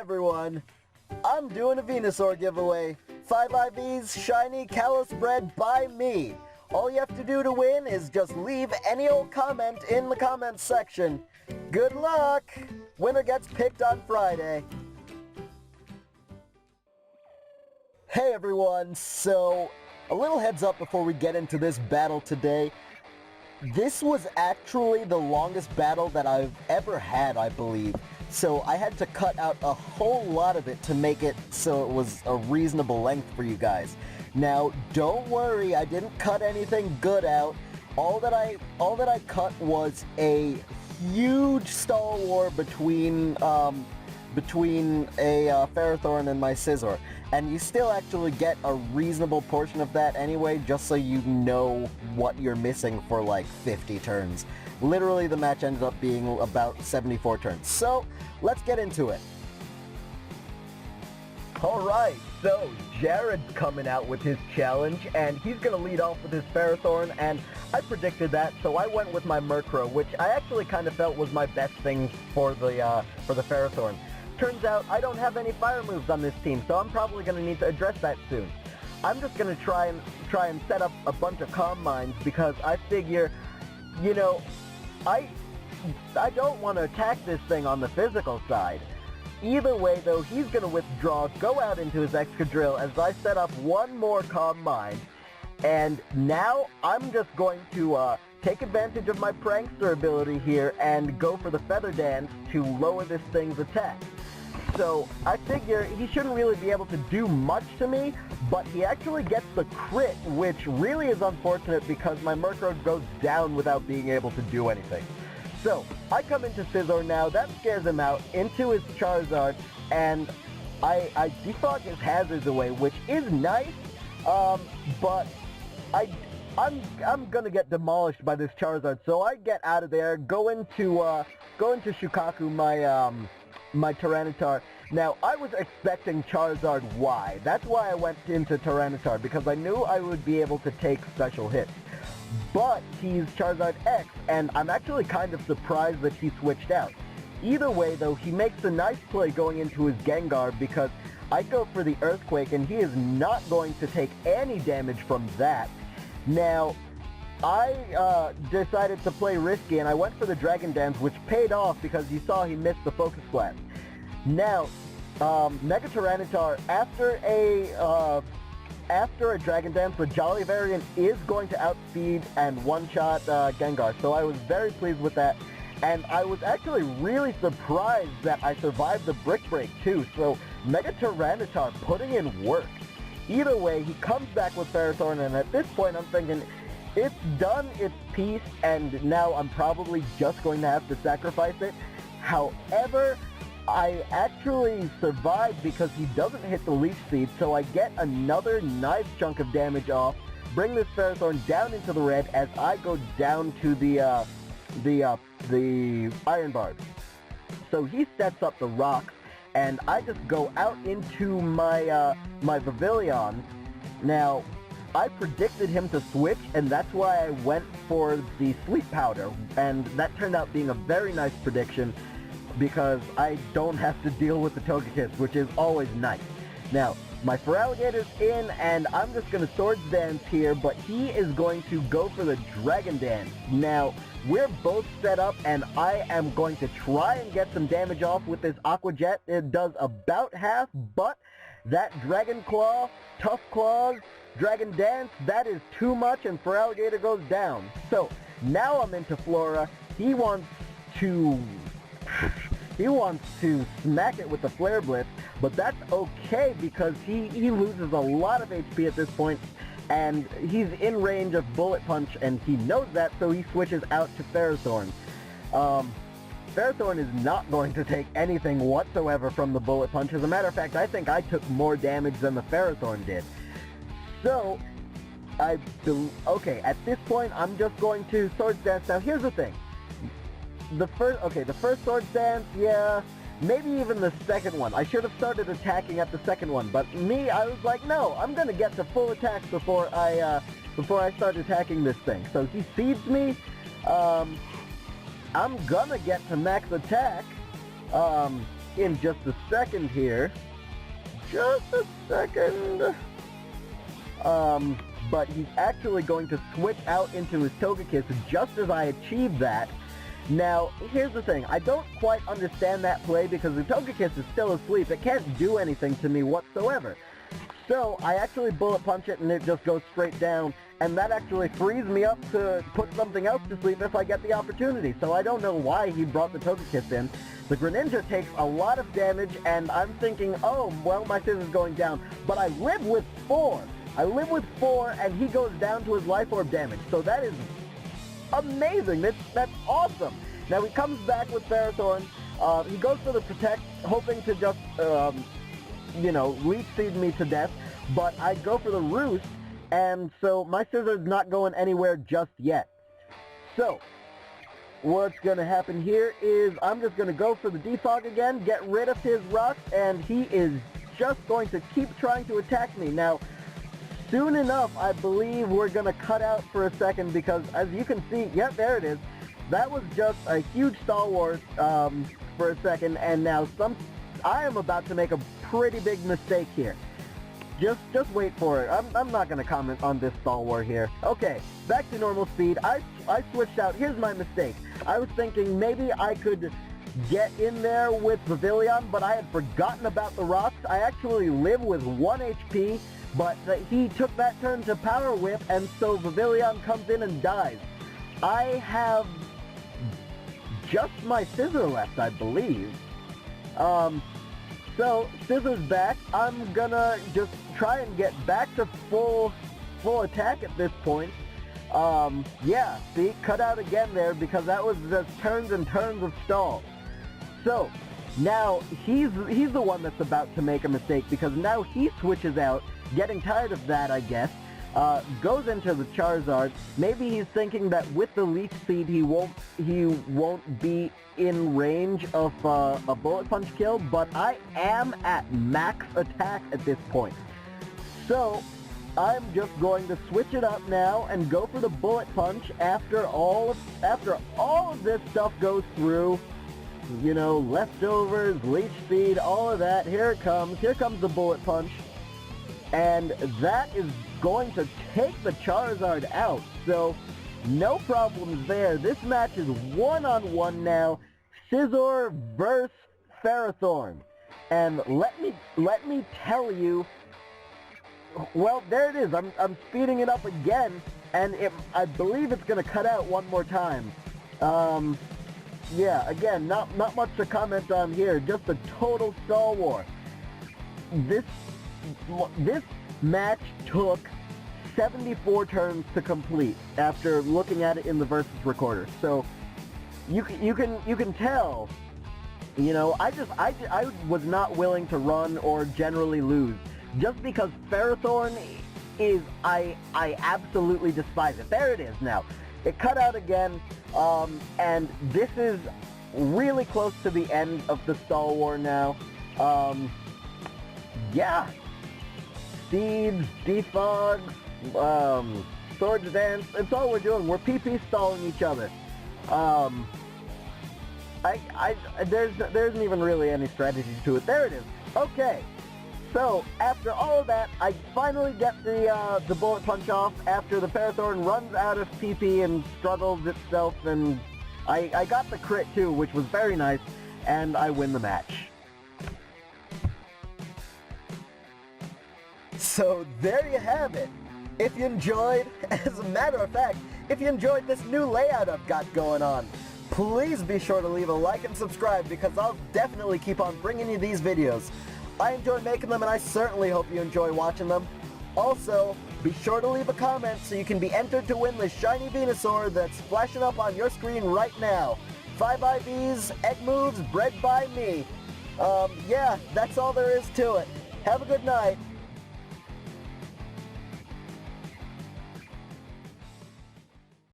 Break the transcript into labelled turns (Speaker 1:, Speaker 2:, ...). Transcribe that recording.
Speaker 1: everyone! I'm doing a Venusaur giveaway. 5 IVs, shiny Kalos bread by me. All you have to do to win is just leave any old comment in the comments section. Good luck! Winner gets picked on Friday. Hey everyone, so a little heads up before we get into this battle today. This was actually the longest battle that I've ever had, I believe. So I had to cut out a whole lot of it to make it so it was a reasonable length for you guys. Now, don't worry, I didn't cut anything good out. All that I cut was a huge Star War between a Ferrothorn and my Scizor. And you still actually get a reasonable portion of that anyway, just so you know what you're missing for like 50 turns. Literally, the match ended up being about 74 turns. So, let's get into it. Alright, so Jared's coming out with his challenge, and he's going to lead off with his Ferrothorn, and I predicted that, so I went with my Murkrow, which I actually kind of felt was my best thing for the Ferrothorn. Turns out I don't have any fire moves on this team, so I'm probably going to need to address that soon. I'm just going to try and set up a bunch of Calm Minds because I figure, you know, I don't want to attack this thing on the physical side. Either way, though, he's going to withdraw, go out into his Excadrill as I set up one more Calm Mind. And now I'm just going to take advantage of my Prankster ability here and go for the Feather Dance to lower this thing's attack. So I figure he shouldn't really be able to do much to me, but he actually gets the crit, which really is unfortunate because my Murkrow goes down without being able to do anything. So I come into Scizor now, that scares him out, into his Charizard, and I defog his hazards away, which is nice, but I'm gonna get demolished by this Charizard, so I get out of there, go into Shukaku, my Tyranitar. Now, I was expecting Charizard Y. That's why I went into Tyranitar, because I knew I would be able to take special hits. But he's Charizard X, and I'm actually kind of surprised that he switched out. Either way, though, he makes a nice play going into his Gengar, because I go for the Earthquake, and he is not going to take any damage from that. Now, I decided to play risky, and I went for the Dragon Dance, which paid off because you saw he missed the Focus Blast. Now, Mega Tyranitar, after a Dragon Dance, the Jolly variant is going to outspeed and one-shot Gengar, so I was very pleased with that. And I was actually really surprised that I survived the Brick Break too, so Mega Tyranitar putting in work. Either way, he comes back with Ferrothorn, and at this point I'm thinking, it's done its piece, and now I'm probably just going to have to sacrifice it. However, I actually survived because he doesn't hit the Leech Seed, so I get another nice chunk of damage off, bring this Ferrothorn down into the red as I go down to the Iron Barbs. So he sets up the rocks, and I just go out into my Pavilion. Now, I predicted him to switch, and that's why I went for the Sleep Powder, and that turned out being a very nice prediction because I don't have to deal with the Togekiss, which is always nice. Now, my Feraligator's in, and I'm just going to Swords Dance here, but he is going to go for the Dragon Dance. Now, we're both set up, and I am going to try and get some damage off with this Aqua Jet. It does about half, but that Dragon Claw, Tough Claws, Dragon Dance, that is too much, and Feraligator goes down. So, now I'm into Flora. He wants to smack it with the Flare Blitz, but that's okay because he loses a lot of HP at this point, and he's in range of Bullet Punch, and he knows that, so he switches out to Ferrothorn. Ferrothorn is not going to take anything whatsoever from the Bullet Punch. As a matter of fact, I think I took more damage than the Ferrothorn did. So, okay, at this point, I'm just going to Swords Dance. Now, here's the thing. The first Swords Dance, yeah, maybe even the second one. I should have started attacking at the second one, but me, I was like, no, I'm gonna get to full attacks before I start attacking this thing. So he seeds me, I'm gonna get to max attack, in just a second here. Just a second. But he's actually going to switch out into his Togekiss just as I achieve that. Now, here's the thing. I don't quite understand that play because the Togekiss is still asleep. It can't do anything to me whatsoever. So, I actually Bullet Punch it and it just goes straight down. And that actually frees me up to put something else to sleep if I get the opportunity. So I don't know why he brought the Togekiss in. The Greninja takes a lot of damage, and I'm thinking, oh, well, my Scissor's going down. But I live with 4. I live with 4, and he goes down to his Life Orb damage. So that is amazing. That's awesome. Now he comes back with Ferrothorn. He goes for the Protect, hoping to just, Leech Seed me to death. But I go for the Roost, and so my Scissor's not going anywhere just yet. So, what's going to happen here is I'm just going to go for the Defog again, get rid of his Rocks, and he is just going to keep trying to attack me. Now, soon enough, I believe we're going to cut out for a second because, as you can see, yep, there it is. That was just a huge Stalwart for a second, and now I am about to make a pretty big mistake here. Just wait for it. I'm not going to comment on this Stalwart here. Okay, back to normal speed. I switched out. Here's my mistake. I was thinking maybe I could get in there with Pavilion, but I had forgotten about the Rocks. I actually live with 1 HP, but he took that turn to Power Whip, and so Pavilion comes in and dies. I have just my Scissor left, I believe. So, Scissor's back. I'm gonna just try and get back to full attack at this point. Yeah, see, cut out again there because that was just turns and turns of stall. So, now he's the one that's about to make a mistake because now he switches out, getting tired of that, I guess. Goes into the Charizard. Maybe he's thinking that with the Leech Seed he won't be in range of a Bullet Punch kill, but I am at max attack at this point. So I'm just going to switch it up now and go for the Bullet Punch after all of this stuff goes through. You know, leftovers, Leech Seed, all of that. Here it comes. Here comes the Bullet Punch. And that is going to take the Charizard out. So, no problems there. This match is one-on-one now. Scizor versus Ferrothorn. And let me tell you, well, there it is. I'm speeding it up again, and I believe it's going to cut out one more time. Yeah, again, not much to comment on here. Just a total Star War. This match took 74 turns to complete after looking at it in the Versus Recorder. So you can tell, you know, I was not willing to run or generally lose just because Ferrothorn is I absolutely despise it. There it is now. It cut out again, and this is really close to the end of the Star War now. Yeah. Seeds, defogs, Swords Dance, it's all we're doing. We're PP stalling each other. There isn't even really any strategy to it. There it is. Okay. So, after all of that, I finally get the Bullet Punch off after the Ferrothorn runs out of PP and struggles itself, and I got the crit too, which was very nice, and I win the match. So there you have it. If you enjoyed, as a matter of fact, if you enjoyed this new layout I've got going on, please be sure to leave a like and subscribe because I'll definitely keep on bringing you these videos. I enjoy making them and I certainly hope you enjoy watching them. Also, be sure to leave a comment so you can be entered to win this shiny Venusaur that's flashing up on your screen right now. 5 IVs, egg moves, bred by me. Yeah, that's all there is to it. Have a good night.